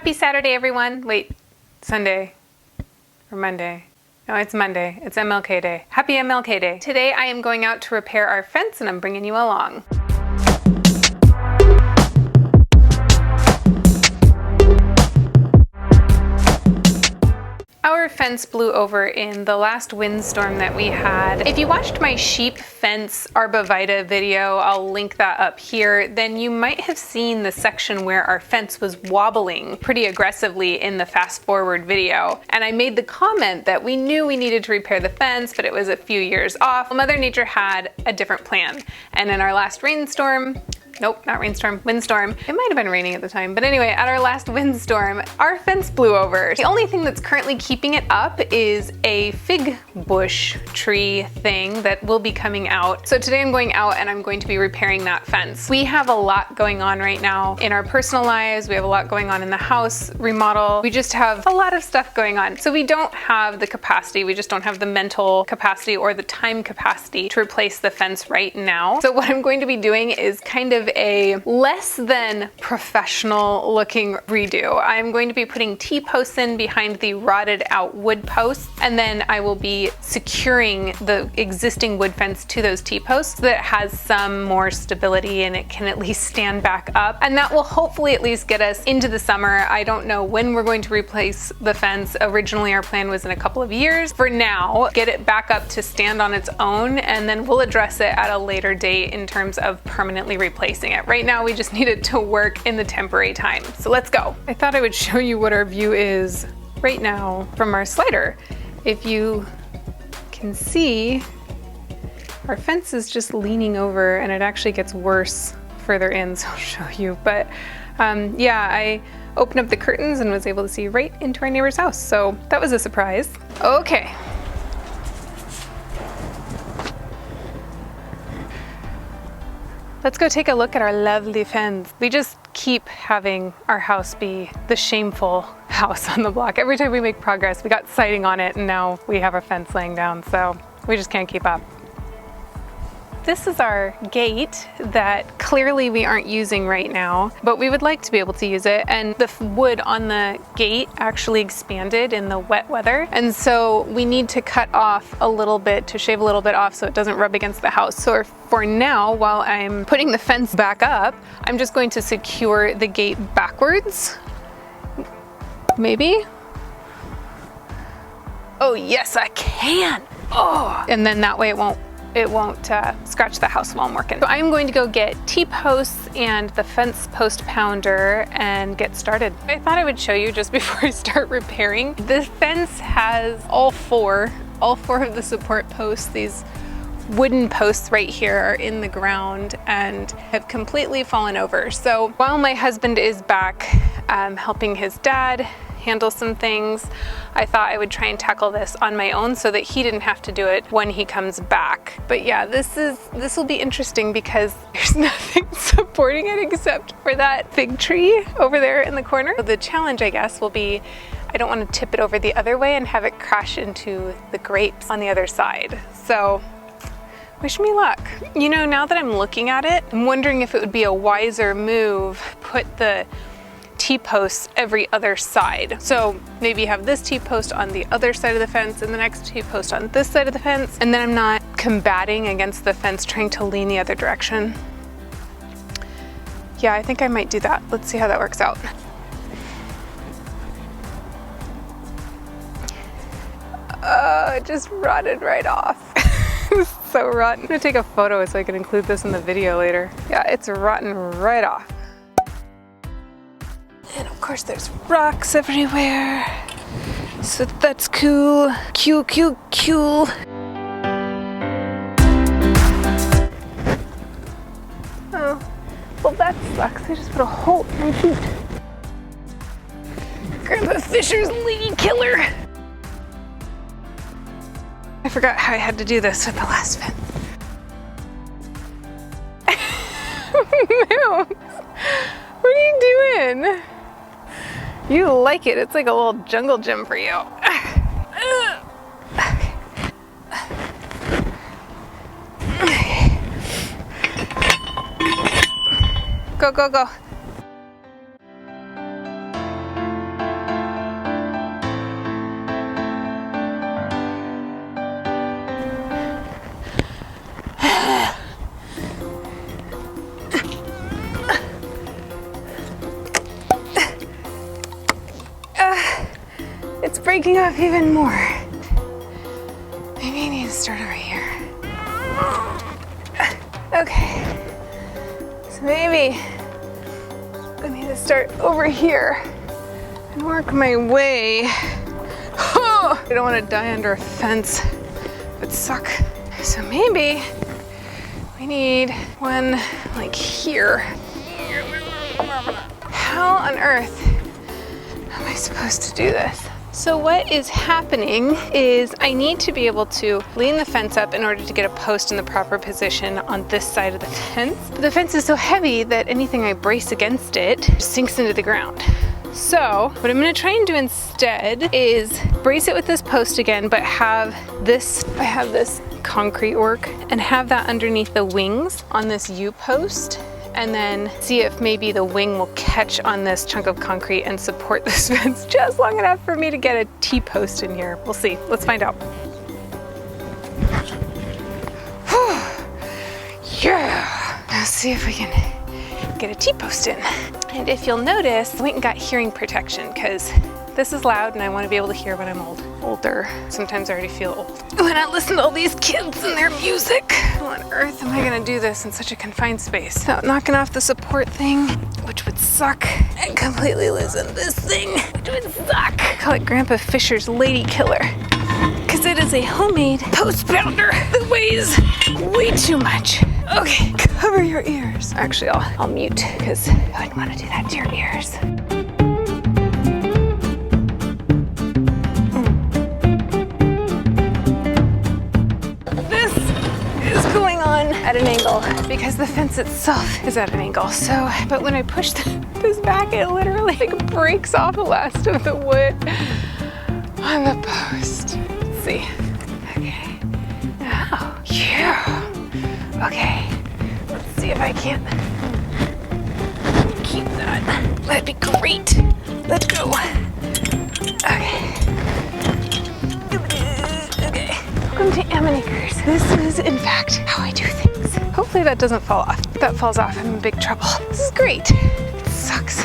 Happy Saturday, everyone. Wait, Sunday or Monday? No, it's Monday. It's MLK Day. Happy MLK Day. Today I am going out to repair our fence and I'm bringing you along. Our fence blew over in the last windstorm that we had. If you watched my sheep fence arborvitae video, I'll link that up here, then you might have seen the section where our fence was wobbling pretty aggressively in the fast forward video. And I made the comment that we knew we needed to repair the fence, but it was a few years off. Mother Nature had a different plan. And in our last rainstorm, nope, not rainstorm, windstorm. It might have been raining at the time, but anyway, at our last windstorm, our fence blew over. The only thing that's currently keeping it up is a fig bush tree thing that will be coming out. So today I'm going out and I'm going to be repairing that fence. We have a lot going on right now in our personal lives. We have a lot going on in the house remodel. We just have a lot of stuff going on. So we don't have the capacity, we just don't have the mental capacity or the time capacity to replace the fence right now. So what I'm going to be doing is kind of a less than professional looking redo. I'm going to be putting T-posts in behind the rotted out wood posts, and then I will be securing the existing wood fence to those T-posts so that it has some more stability and it can at least stand back up. And that will hopefully at least get us into the summer. I don't know when we're going to replace the fence. Originally our plan was in a couple of years. For now, get it back up to stand on its own, and then we'll address it at a later date in terms of permanently replacing it. Right now we just need it to work in the temporary time. So let's go. I thought I would show you what our view is right now from our slider. If you can see, our fence is just leaning over and it actually gets worse further in, so I'll show you. But yeah, I opened up the curtains and was able to see right into our neighbor's house. So that was a surprise. Okay. Let's go take a look at our lovely fence. We just keep having our house be the shameful house on the block. Every time we make progress, we got siding on it and now we have our fence laying down, so we just can't keep up. This is our gate that clearly we aren't using right now, but we would like to be able to use it. And the wood on the gate actually expanded in the wet weather. And so we need to cut off a little bit, to shave a little bit off so it doesn't rub against the house. So for now, while I'm putting the fence back up, I'm just going to secure the gate backwards. Maybe? Oh yes, I can. Oh, and then that way it won't scratch the house while I'm working. So I'm going to go get T-posts and the fence post pounder and get started. I thought I would show you just before I start repairing. The fence has all four of the support posts. These wooden posts right here are in the ground and have completely fallen over. So while my husband is back helping his dad handle some things, I thought I would try and tackle this on my own so that he didn't have to do it when he comes back. But yeah, this will be interesting because there's nothing supporting it except for that fig tree over there in the corner. So the challenge, I guess, will be I don't want to tip it over the other way and have it crash into the grapes on the other side. So wish me luck. You know, now that I'm looking at it, I'm wondering if it would be a wiser move, put the T-posts every other side. So maybe have this T-post on the other side of the fence and the next T-post on this side of the fence, and then I'm not combating against the fence trying to lean the other direction. Yeah, I think I might do that. Let's see how that works out. It just rotted right off. It's so rotten. I'm gonna take a photo so I can include this in the video later. Yeah, it's rotten right off. And of course there's rocks everywhere, so that's cool. Cool. Oh, well that sucks. I just put a hole in my feet. Grandpa Fisher's lead killer. I forgot how I had to do this with the last fence. Mouse, what are you doing? You like it. It's like a little jungle gym for you. Go. breaking off even more. Maybe I need to start over here. Okay. So maybe I need to start over here and work my way. Oh, I don't want to die under a fence. It would suck. So maybe we need one like here. How on earth am I supposed to do this? So what is happening is I need to be able to lean the fence up in order to get a post in the proper position on this side of the fence. But the fence is so heavy that anything I brace against it sinks into the ground. So what I'm gonna try and do instead is brace it with this post again, but have this concrete work and have that underneath the wings on this U-post, and then see if maybe the wing will catch on this chunk of concrete and support this fence just long enough for me to get a T-post in here. We'll see. Let's find out. Yeah! Let's see if we can get a T-post in. And if you'll notice, I went and got hearing protection because this is loud and I want to be able to hear when I'm older. Sometimes I already feel old when I listen to all these kids and their music. How on earth am I gonna do this in such a confined space without knocking off the support thing, which would suck, and completely losing this thing, which would suck. I call it Grandpa Fisher's Lady Killer because it is a homemade post pounder that weighs way too much. Okay, cover your ears. Actually, I'll mute because I wouldn't want to do that to your ears. At an angle because the fence itself is at an angle. So, but when I push this back, it literally like breaks off the last of the wood on the post. Let's see. Okay. Oh, yeah. Okay. Let's see if I can't keep that. That'd be great. Let's go. Okay. Welcome to Ammonacres. This is, in fact, how I do things. Hopefully that doesn't fall off. If that falls off, I'm in big trouble. This is great. It sucks.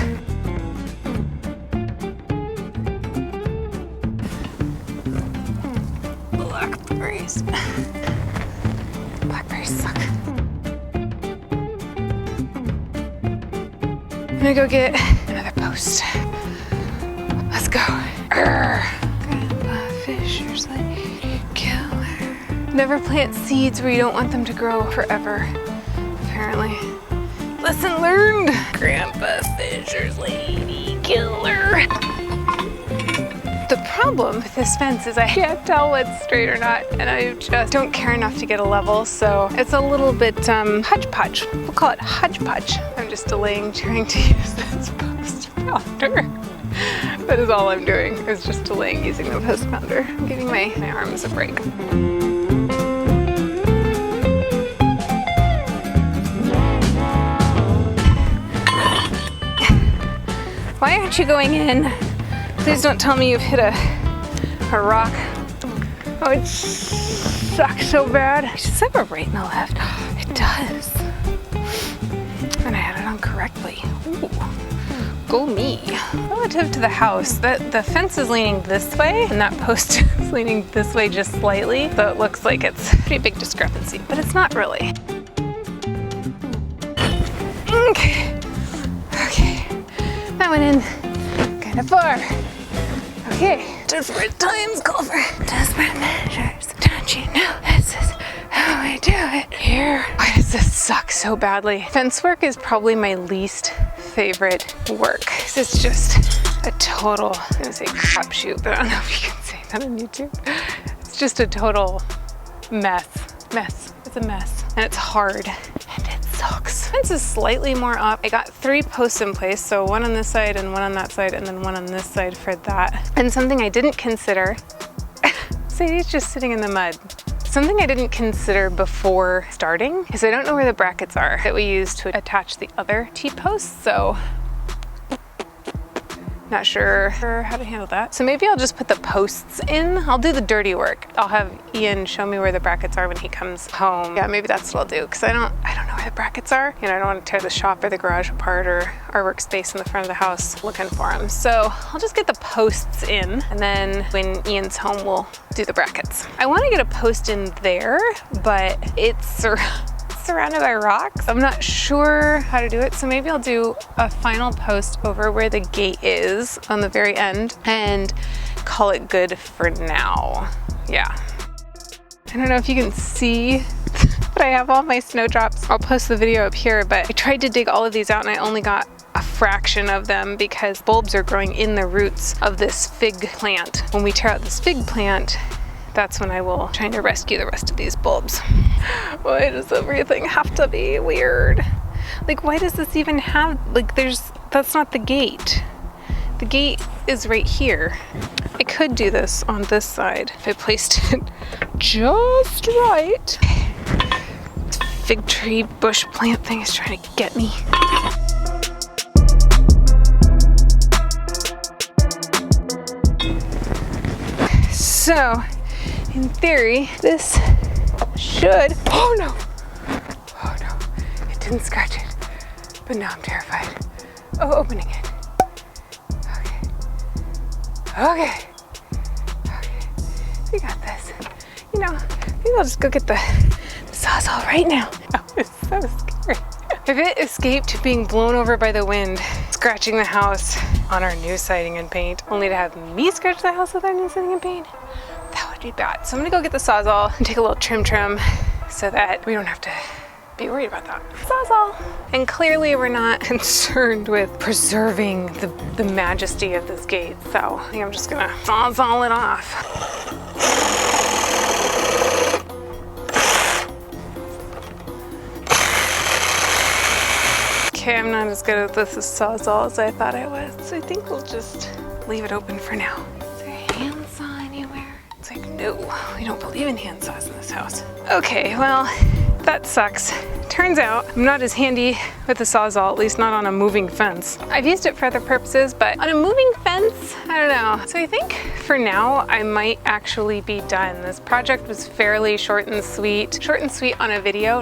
Blackberries. Blackberries suck. I'm gonna go get another post. Let's go. Grandpa Fisher's Lady Killer. Never plant seeds where you don't want them to grow forever, apparently. Lesson learned. Grandpa Fisher's Lady Killer. The problem with this fence is I can't tell what's straight or not, and I just don't care enough to get a level, so it's a little bit hodgepodge. We'll call it hodgepodge. I'm just delaying trying to use this post pounder. That is all I'm doing, is just delaying using the post pounder. I'm giving my arms a break. Why aren't you going in? Please don't tell me you've hit a rock. Oh, it sucks so bad. Does this have a right and a left? It does. And I had it on correctly. Ooh, go me. Relative to the house, the fence is leaning this way and that post is leaning this way just slightly. So it looks like it's a pretty big discrepancy, but it's not really. Okay. That went in kind of far. Okay, desperate times call for desperate measures. Don't you know this is how I do it here? Why does this suck so badly? Fence work is probably my least favorite work. It's just a total, I'm gonna say crapshoot, but I don't know if you can say that on YouTube. It's just a total mess. It's a mess. And it's hard. And it sucks. Fence is slightly more up. I got 3 posts in place, so one on this side and one on that side and then one on this side for that. And something I didn't consider, Sadie's just sitting in the mud. Something I didn't consider before starting is I don't know where the brackets are that we use to attach the other T-posts, so Not sure how to handle that. So maybe I'll just put the posts in. I'll do the dirty work. I'll have Ian show me where the brackets are when he comes home. Yeah, maybe that's what I'll do, because I don't know where the brackets are. You know, I don't want to tear the shop or the garage apart or our workspace in the front of the house looking for them. So I'll just get the posts in, and then when Ian's home, we'll do the brackets. I want to get a post in there, but it's surrounded by rocks. I'm not sure how to do it, so maybe I'll do a final post over where the gate is on the very end and call it good for now. Yeah. I don't know if you can see, but I have all my snowdrops. I'll post the video up here, but I tried to dig all of these out and I only got a fraction of them because bulbs are growing in the roots of this fig plant. When we tear out this fig plant, that's when I will try to rescue the rest of these bulbs. Why does everything have to be weird? Like, why does this even have, like, that's not the gate. The gate is right here. I could do this on this side if I placed it just right. This fig tree bush plant thing is trying to get me. So, in theory, this should, oh no, it didn't scratch it, but now I'm terrified of opening it. Okay, we got this. You know, maybe I'll just go get the sawzall right now. Oh, it's so scary. If it escaped being blown over by the wind, scratching the house on our new siding and paint, only to have me scratch the house with our new siding and paint, that would be bad. So I'm gonna go get the sawzall and take a little trim so that we don't have to be worried about that. Sawzall. And clearly we're not concerned with preserving the majesty of this gate. So I think I'm just gonna sawzall it off. Okay, I'm not as good at this as sawzall as I thought I was. So I think we'll just leave it open for now. Is there a handsaw anywhere? It's like, no, we don't believe in handsaws in this house. Okay, well, that sucks. Turns out I'm not as handy with the sawzall, at least not on a moving fence. I've used it for other purposes, but on a moving fence, I don't know. So I think for now, I might actually be done. This project was fairly short and sweet on a video,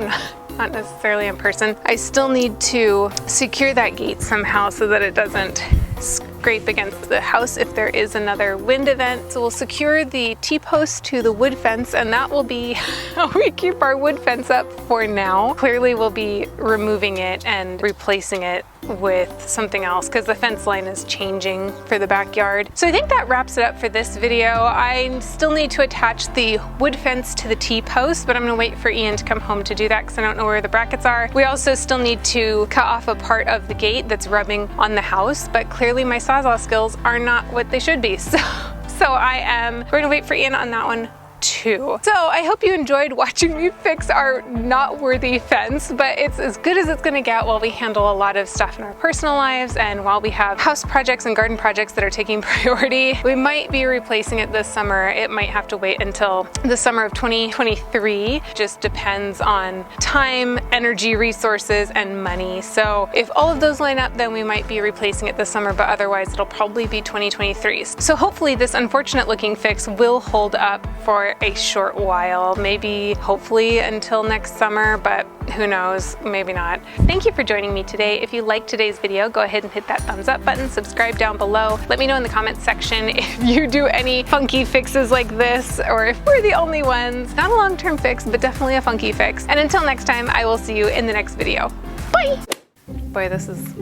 not necessarily in person. I still need to secure that gate somehow so that it doesn't scrape against the house if there is another wind event. So we'll secure the T-post to the wood fence, and that will be how we keep our wood fence up for now. Clearly we'll be removing it and replacing it with something else because the fence line is changing for the backyard. So I think that wraps it up for this video. I still need to attach the wood fence to the T-post, but I'm gonna wait for Ian to come home to do that because I don't know where the brackets are. We also still need to cut off a part of the gate that's rubbing on the house, but clearly my sawzall skills are not what they should be. So we're gonna wait for Ian on that one too. So I hope you enjoyed watching me fix our not worthy fence, but it's as good as it's gonna get while we handle a lot of stuff in our personal lives and while we have house projects and garden projects that are taking priority. We might be replacing it this summer. It might have to wait until the summer of 2023. Just depends on time, energy, resources, and money. So if all of those line up, then we might be replacing it this summer, but otherwise it'll probably be 2023. So hopefully this unfortunate looking fix will hold up for a short while, maybe hopefully until next summer, but who knows, maybe not. Thank you for joining me today. If you liked today's video, go ahead and hit that thumbs up button, subscribe down below. Let me know in the comments section if you do any funky fixes like this or if we're the only ones. Not a long-term fix, but definitely a funky fix. And until next time, I will see you in the next video. Bye! Boy, this is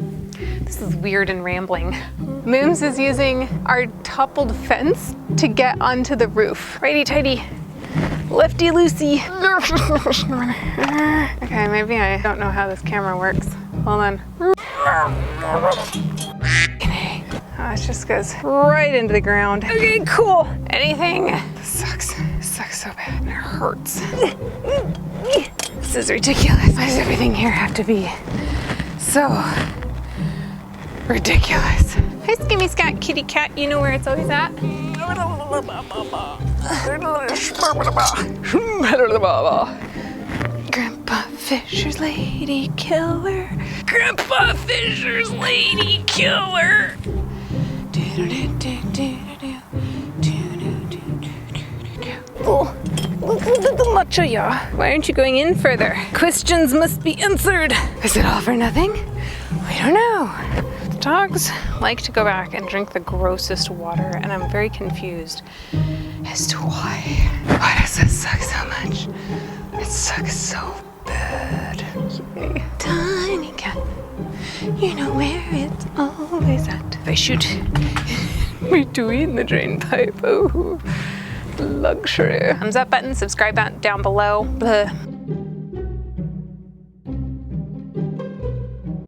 weird and rambling. Mooms is using our toppled fence to get onto the roof. Righty-tighty, lefty-loosey. Okay, maybe I don't know how this camera works. Hold on. Oh, it just goes right into the ground. Okay, cool. Anything. This sucks. This sucks so bad and it hurts. This is ridiculous. Why does everything here have to be so ridiculous? Hi, Skimmy Scat Kitty Cat. You know where it's always at? Grandpa Fisher's lady killer. Grandpa Fisher's lady killer. Oh, look at the matcha, yeah. Why aren't you going in further? Questions must be answered. Is it all for nothing? We don't know. The dogs like to go back and drink the grossest water, and I'm very confused as to why. Why does it suck so much? It sucks so bad. Yay. Tiny cat, you know where it's always at. If I shoot between the drain pipe, oh, luxury. Thumbs up button, subscribe down below. Blah.